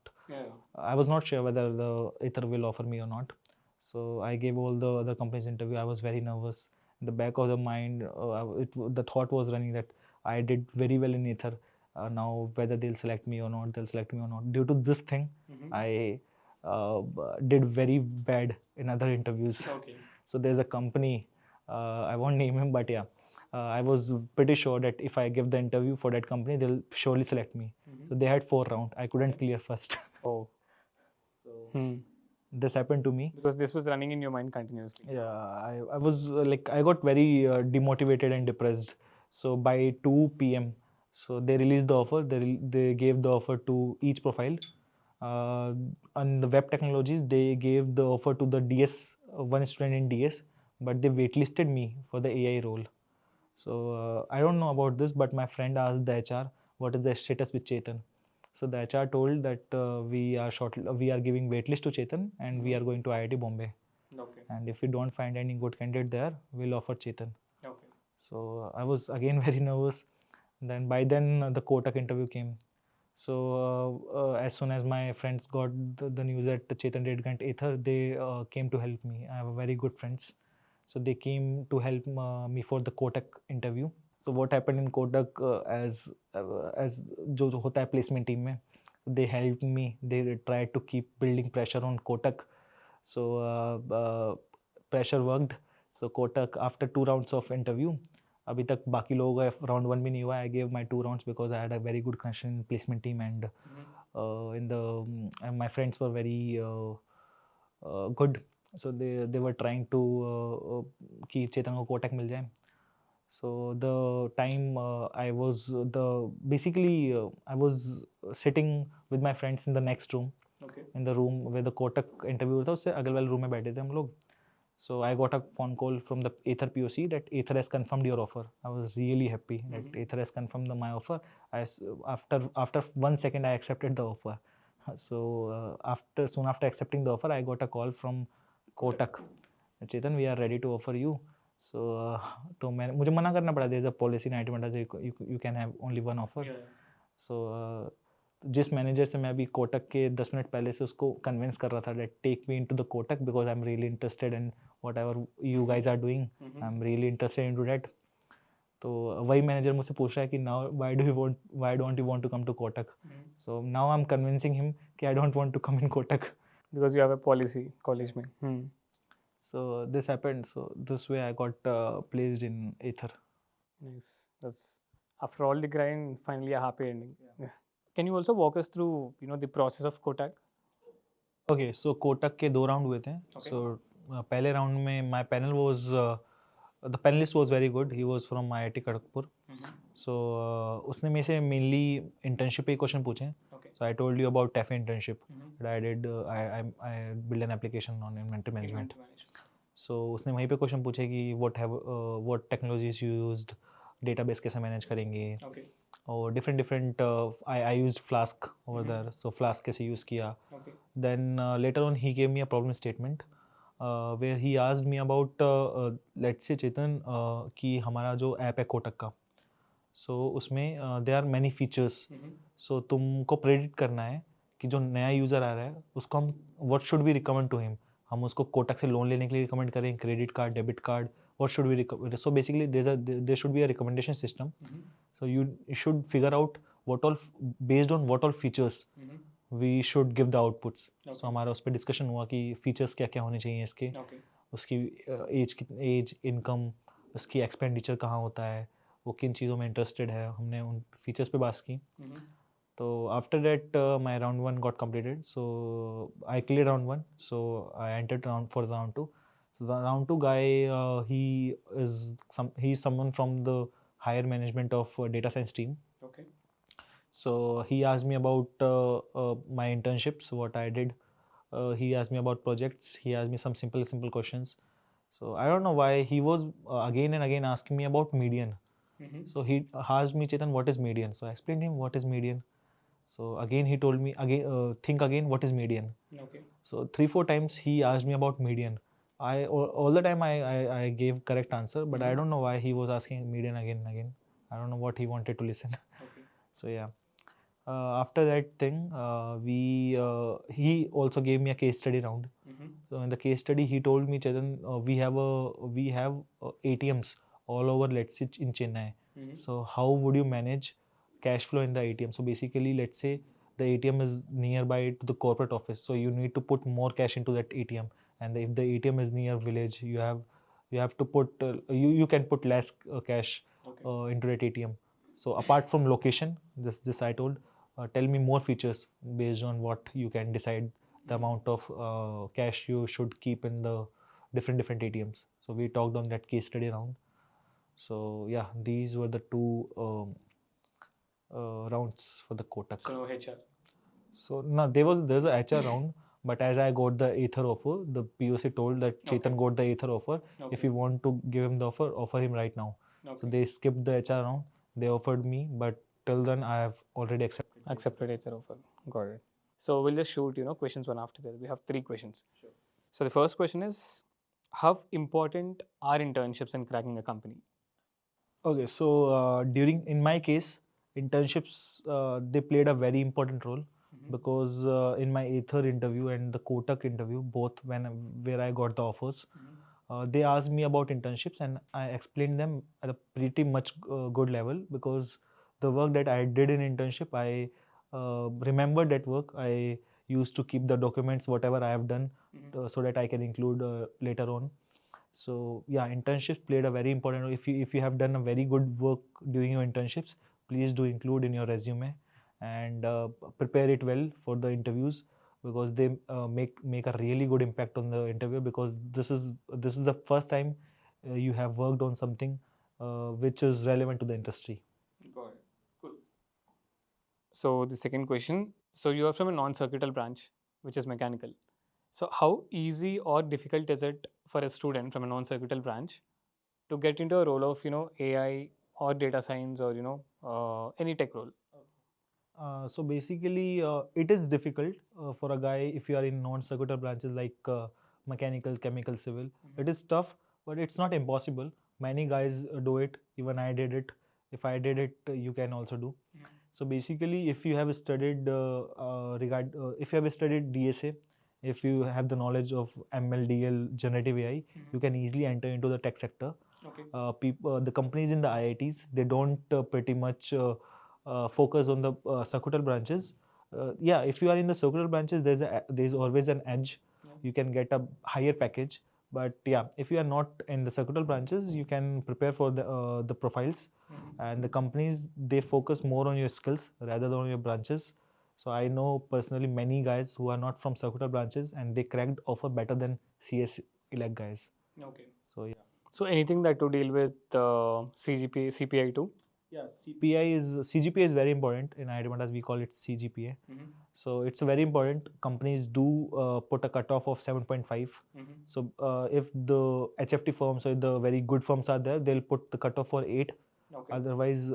I was not sure whether the Ather will offer me or not. So I gave all the other companies interview. I was very nervous. In the back of the mind, the thought was running that I did very well in Ather. Now whether they'll select me or not, Due to this thing, I did very bad in other interviews. So there's a company, I won't name him, but yeah, I was pretty sure that if I give the interview for that company, they'll surely select me. So they had 4 rounds. I couldn't clear first. Oh. So this happened to me. Because this was running in your mind continuously. Yeah, I was like, I got very demotivated and depressed. So by 2 p.m., so they released the offer. They gave the offer to each profile. Uh, on the web technologies, they gave the offer to the DS, one student in DS, but they waitlisted me for the AI role. So I don't know about this, but my friend asked the HR what is the status with Chetan. So the HR told that we are giving waitlist to Chetan and we are going to IIT Bombay. Okay. And if we don't find any good candidate there, we'll offer Chetan. Okay. So I was again very nervous. Then by then the Kotak interview came. So as soon as my friends got the news that Chetan did grant Ather, they came to help me. I have very good friends, so they came to help me for the Kotak interview. So what happened in Kotak, as जो होता है placement team में, they helped me. They tried to keep building pressure on Kotak. So pressure worked. So Kotak, after 2 rounds of interview, अभी तक बाकी लोगों का round 1 भी नहीं हुआ. I gave my 2 rounds because I had a very good connection in placement team, and in the and my friends were very good. So they were trying to कि चेतन को कोटक मिल जाए. So the time I was I was sitting with my friends in the next room. Okay. In the room where the Kotak interview था, उससे अगल वाले room में बैठे थे हम लोग. So I got a phone call from the Ather POC that Ather has confirmed your offer. I was really happy that Ather has confirmed my offer. After 1 second I accepted the offer. So soon after accepting the offer, I got a call from Kotak. Chetan, we are ready to offer you. So तो मुझे मना करना पड़ा. There is a policy in IIT Madras, you can have only one offer. Yeah. So जिस manager से मैं अभी कोटक के 10 मिनट पहले से उसको कन्विंस कर रहा था that take me into the Kotak because I'm really interested in whatever you guys are doing. I'm really interested into that. तो वही मैनेजर मुझसे पूछ रहा है कि now why don't you want to come to Kotak? So now I'm convincing him कि I don't want to come in Kotak. Because you have a policy college में. So this happened. So this way I got placed in Ather. Nice. That's after all the grind, finally a happy ending. Yeah. Can you also walk us through the process of Kotak? Okay, so Kotak के 2 round हुए थे. Okay. So पहले round में my panel was the panelist was very good. He was from IIT Kharagpur. So उसने मेरे से mainly internship पे question पूछे. Okay. So I told you about TAFE internship that I did. I built an application on inventory management. So उसने वहीं पे question पूछे कि what technologies you used, database कैसे मैनेज करेंगे. Okay. और different I used Flask over there. So Flask कैसे use किया. Okay. Then later on he gave me a problem statement where he asked me about let's say Chetan कि हमारा जो app है कोटक का, so उसमें there are many features. So तुमको predict करना है कि जो नया यूज़र आ रहा है उसको हम what should we recommend to him. हम उसको कोटक से लोन लेने के लिए रिकमेंड करें, credit card, debit card, what should we recommend. So basically there should be a recommendation system. So you should figure out based on what all features we should give the outputs. So हमारा उस पर discussion हुआ कि features क्या क्या होने चाहिए इसके. उसकी एज, इनकम, उसकी एक्सपेंडिचर कहाँ होता है, वो किन चीज़ों में इंटरेस्टेड है, हमने उन फीचर्स पे बात की. तो after that my round 1 got completed. So I cleared round 1. So I entered round 2. So the round 2 guy, he's someone from the higher management of data science team. Okay. So he asked me about my internships, what I did. He asked me about projects. He asked me some simple questions. So I don't know why he was again and again asking me about median. So he asked me, Chetan, what is median? So I explained him what is median. So again he told me think again what is median. Okay. So 3-4 times he asked me about median. All the time I gave correct answer, but I don't know why he was asking median again and again. I don't know what he wanted to listen. Okay. So yeah. After that thing, he also gave me a case study round. So in the case study, he told me, Chetan, we have ATMs all over, let's say in Chennai. So how would you manage cash flow in the ATM? So basically, let's say the ATM is nearby to the corporate office, so you need to put more cash into that ATM. And if the ATM is near village, you have to put you can put less cash into that ATM. So apart from location, this I told, tell me more features based on what you can decide the amount of cash you should keep in the different ATMs. So we talked on that case study round. So yeah, these were the two rounds for the Kotak. So no HR. So no, there's a HR round, but as I got the Ather offer, the POC told that Chetan Okay. got the Ather offer. If Okay. you want to give him the offer him right now. So Okay. they skipped the HR round. They offered me, but till then I have already accepted. Accepted HR offer. Got it. So we'll just shoot, questions one after the other. We have 3 questions. Sure. So the first question is, how important are internships in cracking a company? Okay, so in my case, internships they played a very important role because in my Ather interview and the Kotak interview, both where I got the offers, they asked me about internships and I explained them at a pretty much good level because the work that I did in internship, I remembered that work. I used to keep the documents, whatever I have done, so that I can include later on. So yeah, internships played a very important role. If you have done a very good work during your internships, please do include in your resume and prepare it well for the interviews because they make a really good impact on the interview because this is the first time you have worked on something which is relevant to the industry. Got it. Cool. So the second question, so you are from a non-circuital branch, which is mechanical. So how easy or difficult is it for a student from a non-circuital branch to get into a role of, AI or data science or, any tech role? So basically, it is difficult for a guy if you are in non-circuital branches like mechanical, chemical, civil. It is tough, but it's not impossible. Many guys do it. Even I did it. If I did it, you can also do. So basically, if you have studied if you have studied DSA, if you have the knowledge of ML, generative AI, you can easily enter into the tech sector. Okay. The companies in the IITs, they don't pretty much focus on the circuital branches. Yeah, if you are in the circuital branches, there's always an edge. Yeah. You can get a higher package. But yeah, if you are not in the circuital branches, you can prepare for the profiles, and the companies they focus more on your skills rather than on your branches. So I know personally many guys who are not from circuital branches and they cracked offer better than CS elect guys. Okay. So yeah. So anything that to deal with CGPA, CPI too? Yeah, CGPA is very important in IIT Madras. We call it CGPA. So it's very important. Companies do put a cutoff of 7.5. So if the HFT firms or the very good firms are there, they'll put the cutoff for 8. Okay. Otherwise,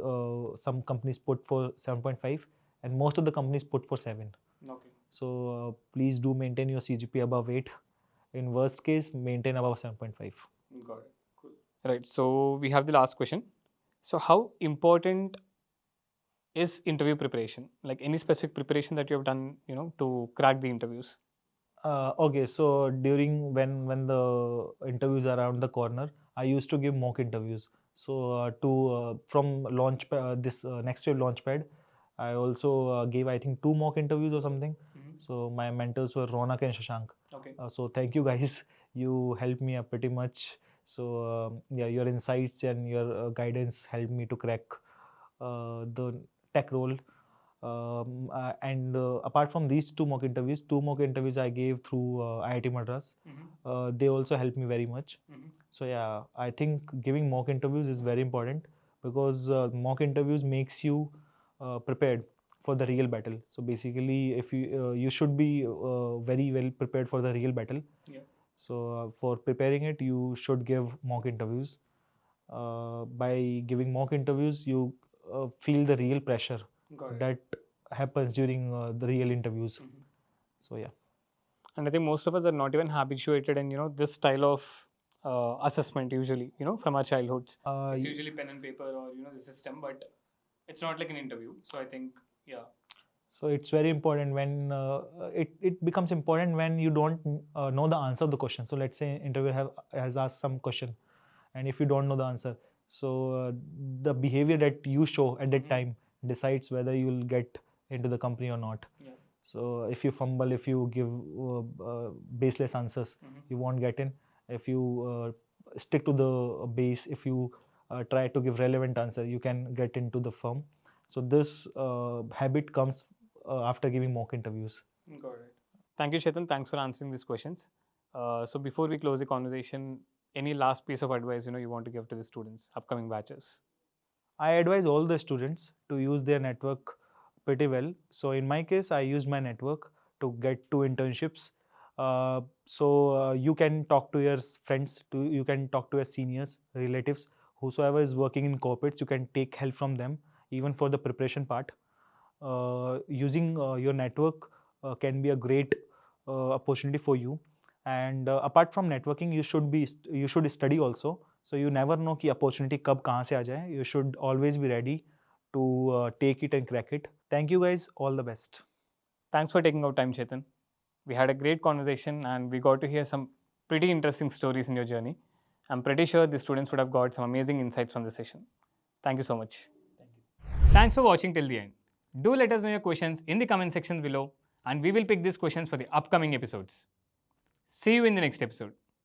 some companies put for 7.5, and most of the companies put for 7. Okay. So please do maintain your CGPA above 8. In worst case, maintain above 7.5. Got it. Cool. Right. So we have the last question. So how important is interview preparation? Like any specific preparation that you have done, to crack the interviews? Okay, so during when the interviews are around the corner, I used to give mock interviews. So to from Launchpad, this next year Launchpad, I also gave I think 2 mock interviews or something. So my mentors were Ronak and Shashank. Okay. So thank you guys. You helped me pretty much. So yeah, your insights and your guidance helped me to crack the tech role. And apart from these 2 mock interviews I gave through IIT Madras. They also helped me very much. So yeah, I think giving mock interviews is very important because mock interviews makes you prepared for the real battle. So basically, if you should be very well prepared for the real battle. Yeah. So for preparing it, you should give mock interviews. By giving mock interviews, you feel the real pressure that happens during the real interviews. So yeah. And I think most of us are not even habituated in this style of assessment usually from our childhoods. It's usually pen and paper or the system, but it's not like an interview. So I think so it's very important when it becomes important when you don't know the answer of the question. So let's say interviewer has asked some question, and if you don't know the answer, so the behavior that you show at that time decides whether you will get into the company or not. Yeah. So if you fumble, if you give baseless answers, you won't get in. If you stick to the base, if you try to give relevant answer, you can get into the firm. So this habit comes after giving mock interviews. Got it. Thank you, Chetan. Thanks for answering these questions. So before we close the conversation, any last piece of advice you want to give to the students, upcoming batches? I advise all the students to use their network pretty well. So in my case, I use my network to get two internships. You can talk to your friends, you can talk to your seniors, relatives, whosoever is working in corporates. You can take help from them, even for the preparation part. Using your network can be a great opportunity for you. And apart from networking, you should study also. So you never know कि opportunity कब कहाँ से आ जाए. You should always be ready to take it and crack it. Thank you guys. All the best. Thanks for taking out time, Chetan. We had a great conversation and we got to hear some pretty interesting stories in your journey. I'm pretty sure the students would have got some amazing insights from the session. Thank you so much. Thanks for watching till the end. Do let us know your questions in the comment section below and we will pick these questions for the upcoming episodes. See you in the next episode.